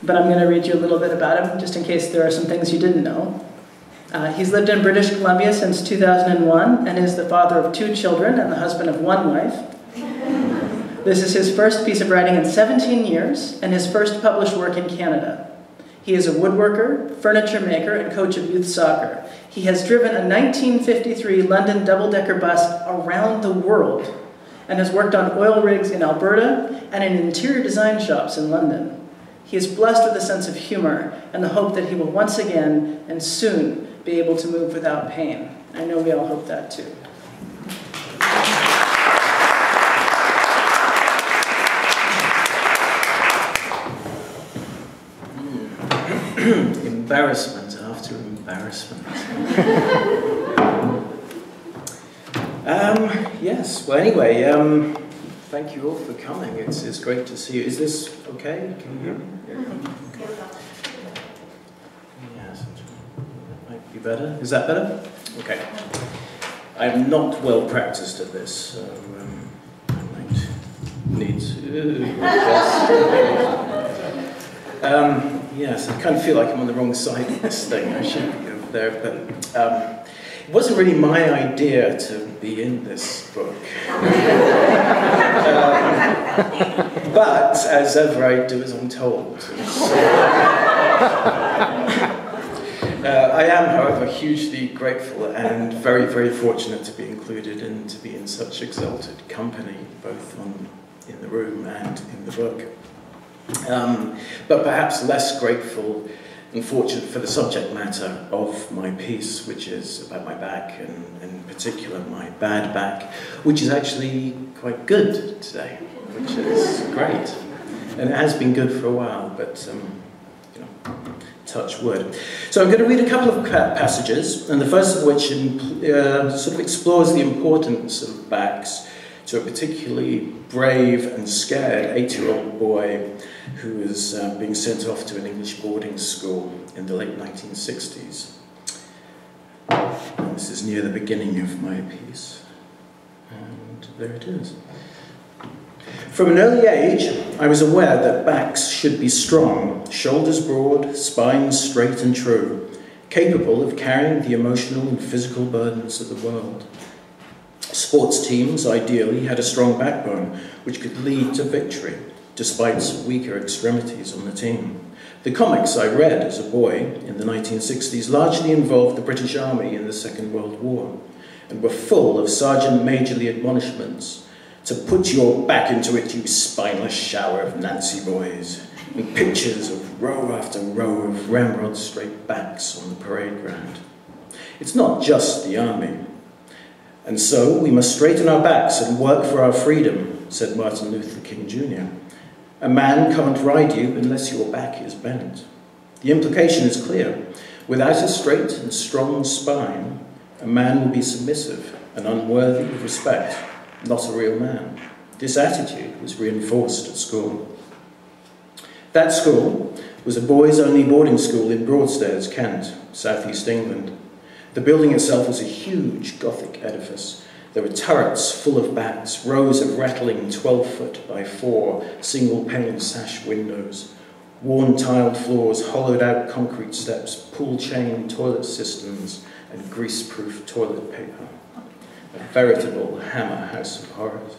but I'm going to read you a little bit about him, just in case there are some things you didn't know. He's lived in British Columbia since 2001, and is the father of 2 children and the husband of 1 wife. This is his first piece of writing in 17 years, and his first published work in Canada. He is a woodworker, furniture maker, and coach of youth soccer. He has driven a 1953 London double-decker bus around the world, and has worked on oil rigs in Alberta and in interior design shops in London. He is blessed with a sense of humor and the hope that he will once again and soon be able to move without pain. I know we all hope that too. Embarrassment after embarrassment. Yes, well anyway, thank you all for coming. It's great to see you. Is this okay? Can you hear me? Yeah. Yes, that might be better. Is that better? Okay. I'm not well practiced at this, so I might need to adjust. Yes, I kind of feel like I'm on the wrong side of this thing. I should be over there, but it wasn't really my idea to be in this book. But, as ever, I do as I'm told. I am, however, hugely grateful and very, very fortunate to be included and to be in such exalted company, both in the room and in the book. But perhaps less grateful and fortunate for the subject matter of my piece, which is about my back, and in particular my bad back, which is actually quite good today, which is great. And it has been good for a while, but, you know, touch wood. So I'm going to read a couple of passages, and the first of which sort of explores the importance of backs to a particularly brave and scared 8-year-old boy who was being sent off to an English boarding school in the late 1960s. And this is near the beginning of my piece, and there it is. From an early age, I was aware that backs should be strong, shoulders broad, spines straight and true, capable of carrying the emotional and physical burdens of the world. Sports teams, ideally, had a strong backbone which could lead to victory, despite weaker extremities on the team. The comics I read as a boy in the 1960s largely involved the British Army in the Second World War, and were full of Sergeant Majorly admonishments to put your back into it, you spineless shower of Nancy boys, and pictures of row after row of ramrod straight backs on the parade ground. It's not just the army. And so we must straighten our backs and work for our freedom, said Martin Luther King Jr. A man can't ride you unless your back is bent. The implication is clear. Without a straight and strong spine, a man will be submissive and unworthy of respect, not a real man. This attitude was reinforced at school. That school was a boys-only boarding school in Broadstairs, Kent, southeast England. The building itself was a huge Gothic edifice. There were turrets full of backs, rows of rattling 12-foot by 4 single-pane sash windows, worn tiled floors, hollowed-out concrete steps, pull-chain toilet cisterns, and grease-proof toilet paper. A veritable hammer house of horrors.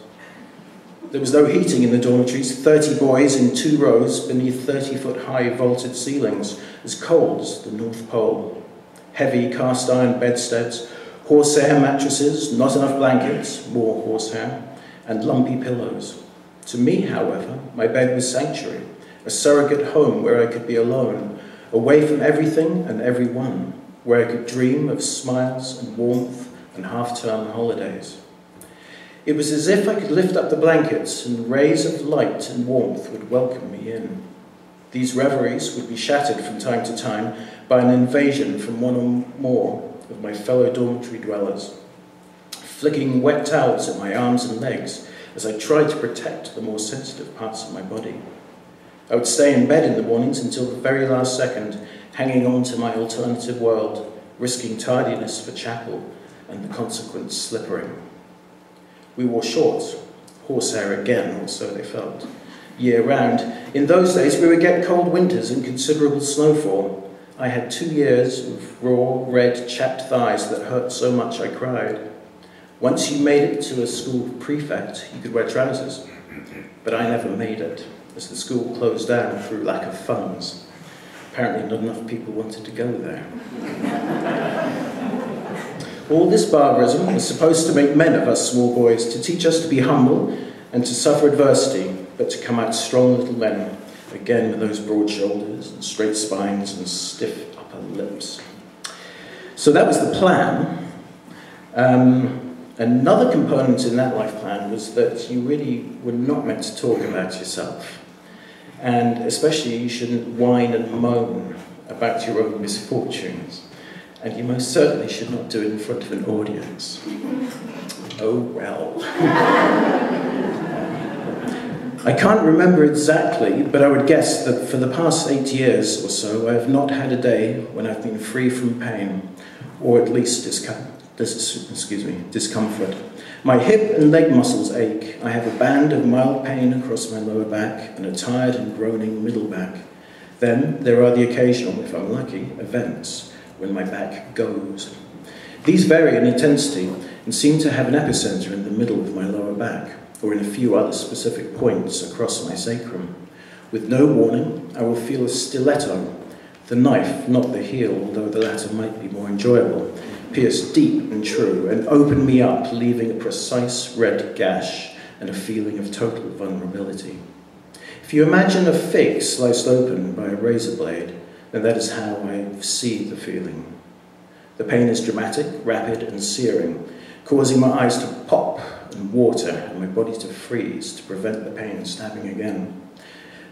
There was no heating in the dormitories, 30 boys in 2 rows beneath 30-foot-high vaulted ceilings, as cold as the North Pole. Heavy cast-iron bedsteads, horsehair mattresses, not enough blankets, more horsehair, and lumpy pillows. To me, however, my bed was sanctuary, a surrogate home where I could be alone, away from everything and everyone, where I could dream of smiles and warmth and half-term holidays. It was as if I could lift up the blankets and rays of light and warmth would welcome me in. These reveries would be shattered from time to time by an invasion from one or more of my fellow dormitory dwellers, flicking wet towels at my arms and legs as I tried to protect the more sensitive parts of my body. I would stay in bed in the mornings until the very last second, hanging on to my alternative world, risking tardiness for chapel and the consequent slippering. We wore shorts, horsehair again, or so they felt, year-round. In those days, we would get cold winters and considerable snowfall. I had 2 years of raw, red, chapped thighs that hurt so much I cried. Once you made it to a school prefect, you could wear trousers. But I never made it, as the school closed down through lack of funds. Apparently not enough people wanted to go there. All this barbarism was supposed to make men of us small boys, to teach us to be humble and to suffer adversity, but to come out strong little men, again with those broad shoulders and straight spines and stiff upper lips. So that was the plan. Another component in that life plan was that you really were not meant to talk about yourself. And especially you shouldn't whine and moan about your own misfortunes. And you most certainly should not do it in front of an audience. Oh well. I can't remember exactly, but I would guess that for the past 8 years or so, I have not had a day when I've been free from pain, or at least discomfort. My hip and leg muscles ache. I have a band of mild pain across my lower back and a tired and groaning middle back. Then there are the occasional, if I'm lucky, events when my back goes. These vary in intensity and seem to have an epicenter in the middle of my lower back, or in a few other specific points across my sacrum. With no warning, I will feel a stiletto, the knife, not the heel, although the latter might be more enjoyable, pierce deep and true and open me up, leaving a precise red gash and a feeling of total vulnerability. If you imagine a fig sliced open by a razor blade, then that is how I see the feeling. The pain is dramatic, rapid and searing, causing my eyes to pop and water and my body to freeze to prevent the pain stabbing again.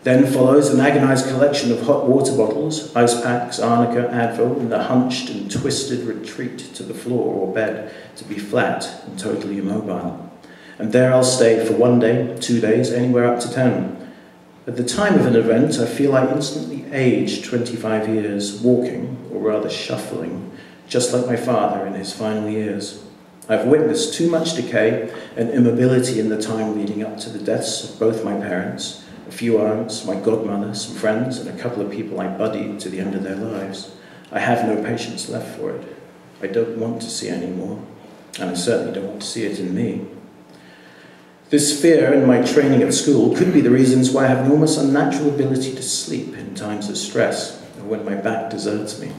Then follows an agonized collection of hot water bottles, ice packs, arnica, Advil, and a hunched and twisted retreat to the floor or bed to be flat and totally immobile. And there I'll stay for 1 day, 2 days, anywhere up to 10. At the time of an event, I feel I instantly age 25 years, walking, or rather shuffling, just like my father in his final years. I've witnessed too much decay and immobility in the time leading up to the deaths of both my parents, a few aunts, my godmother, some friends, and a couple of people I buddied to the end of their lives. I have no patience left for it. I don't want to see any more, and I certainly don't want to see it in me. This fear in my training at school could be the reasons why I have an almost unnatural ability to sleep in times of stress, or when my back deserts me.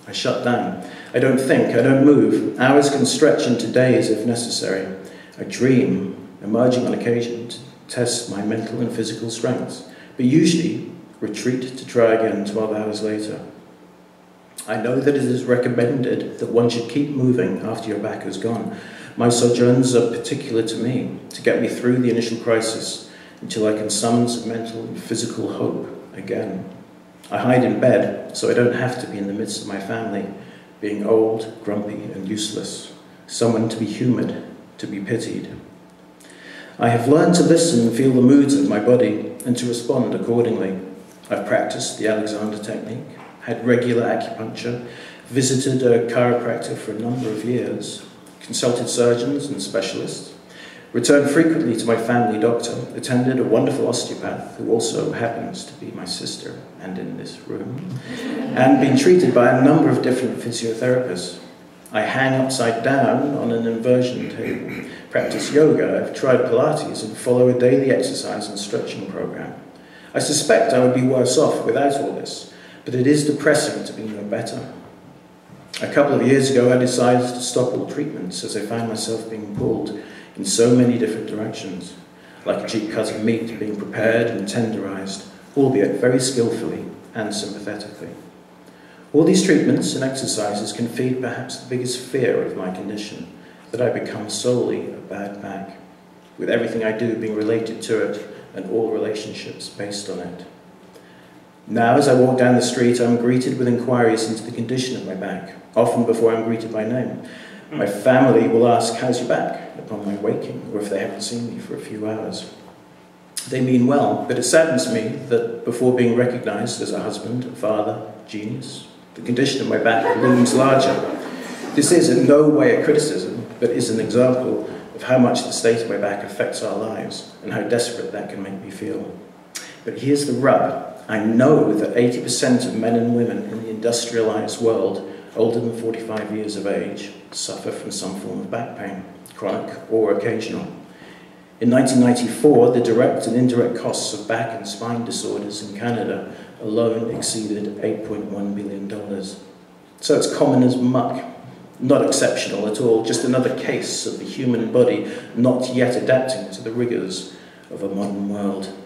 I shut down. I don't think, I don't move. Hours can stretch into days if necessary. I dream, emerging on occasion to test my mental and physical strengths, but usually retreat to try again 12 hours later. I know that it is recommended that one should keep moving after your back is gone. My sojourns are particular to me, to get me through the initial crisis until I can summon some mental and physical hope again. I hide in bed so I don't have to be in the midst of my family, being old, grumpy and useless, someone to be humoured, to be pitied. I have learned to listen and feel the moods of my body and to respond accordingly. I've practiced the Alexander technique, had regular acupuncture, visited a chiropractor for a number of years, consulted surgeons and specialists, returned frequently to my family doctor, attended a wonderful osteopath who also happens to be my sister and in this room, and been treated by a number of different physiotherapists. I hang upside down on an inversion table, practice yoga, I've tried Pilates and follow a daily exercise and stretching program. I suspect I would be worse off without all this, but it is depressing to be no better. A couple of years ago, I decided to stop all treatments as I found myself being pulled in so many different directions, like a cheap cut of meat being prepared and tenderized, albeit very skillfully and sympathetically. All these treatments and exercises can feed perhaps the biggest fear of my condition, that I become solely a bad back, with everything I do being related to it and all relationships based on it. Now, as I walk down the street, I'm greeted with inquiries into the condition of my back, often before I'm greeted by name. My family will ask, "How's your back?" upon my waking, or if they haven't seen me for a few hours. They mean well, but it saddens me that before being recognized as a husband, a father, genius, the condition of my back looms larger. This is in no way a criticism, but is an example of how much the state of my back affects our lives, and how desperate that can make me feel. But here's the rub. I know that 80% of men and women in the industrialized world older than 45 years of age suffer from some form of back pain, chronic or occasional. In 1994, the direct and indirect costs of back and spine disorders in Canada alone exceeded $8.1 billion. So it's common as muck, not exceptional at all, just another case of the human body not yet adapting to the rigors of a modern world.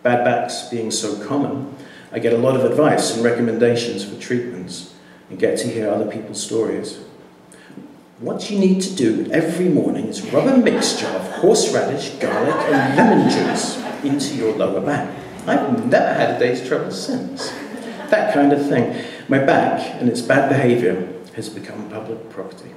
Bad backs being so common, I get a lot of advice and recommendations for treatments and get to hear other people's stories. What you need to do every morning is rub a mixture of horseradish, garlic and lemon juice into your lower back. I've never had a day's trouble since. That kind of thing. My back and its bad behaviour has become public property.